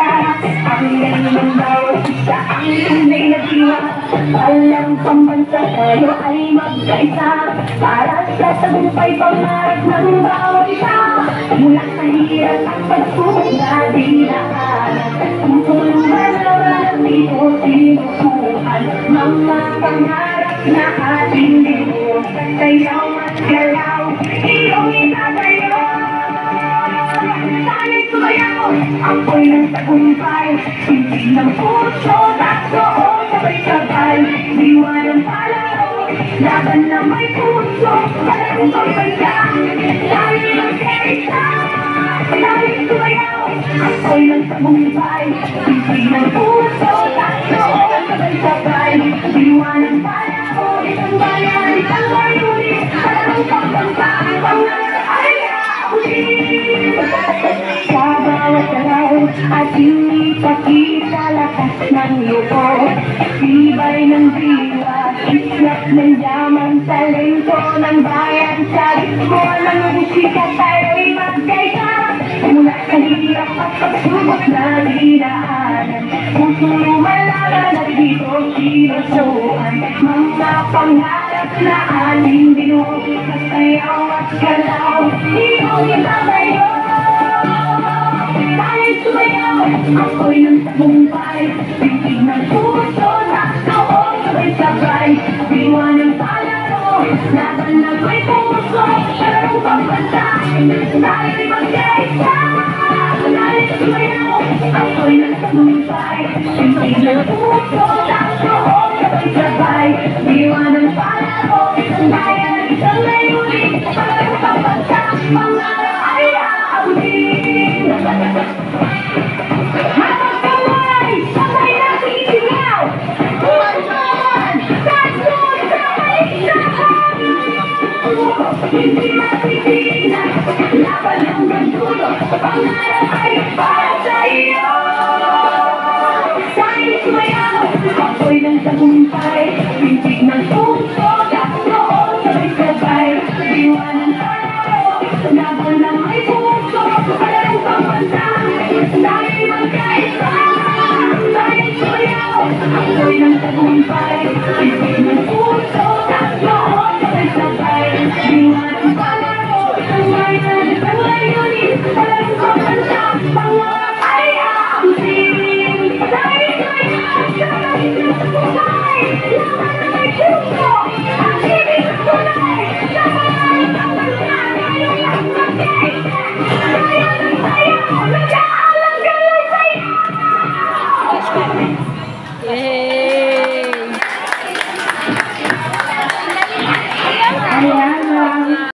Ang ng bawat isa ang tunay na diwa. Walang pambansa tayo ay magkaisa para sa tagumpay pangarap ng bawat isa. Mula sa hirap at pagsubok na dinaanan, tutulungan naman dito sinusukan mga pangarap na ating binuo. Sayaw at galaw, iyong itatayo. Sana'y sumayaw, ako'y ng tagumpay. Hindi ng puso, takso o sabay-sabay. Diwa ng palaro, laban na may puso. Parang pagbansa, sana'y magkaisa. Sana'y sumayaw, ako'y ng tagumpay. Hindi ng puso, takso o sabay-sabay. Diwa ng palaro, isang bayan, isang layunin. Parang pagbansa, pangarap ay aawin. Sa bawat araw at ipakita lakas ng loob, tibay ng diwa, islap ng yaman, talento ng bayan. Sa ritmo ng musika tayo'y magkaisa. Mula sa hirap at pagsubok na dinaanan, puso lumalaban at dito sinusuan mga pangarap na ating binuo. Sayaw at galaw, iyong itatayo. Sana'y sumayaw, ako'y ng tagumpay. Pitig ng puso, takso o sabay-sabay. Diwa ng palaro, laban na may puso. Parang pagbansa, sana'y magkaisa. Sana'y sumayaw, ako'y ng tagumpay. Pitig ng puso, takso o sabay-sabay. Diwa ng palaro, isang bayan, isang layunin. Parang pagbansa, pangarap ay aawin. Habang kamay, sabay natin isigaw. Buwan-buwan, tatlong sabay-sabay. Hindi matitignan, laban hanggang dulo. Pangarap ay para sa iyo. Sana'y sumayaw, ako'y ng tagumpay. Pintig ng puso, takso o sabay-sabay. Diwa ng palaro, laban na may puso. Parang pambansa, sana'y magkaisa. Sana'y sumayaw, ako'y ng tagumpay. Pintig ng puso, takso o sabay-sabay. Diwa ng palaro, isang bayan, isang layunin. Parang pambansa, pangarap ay aawin. Sana'y sumayaw, sana'y tagumpay. Laban na may puso.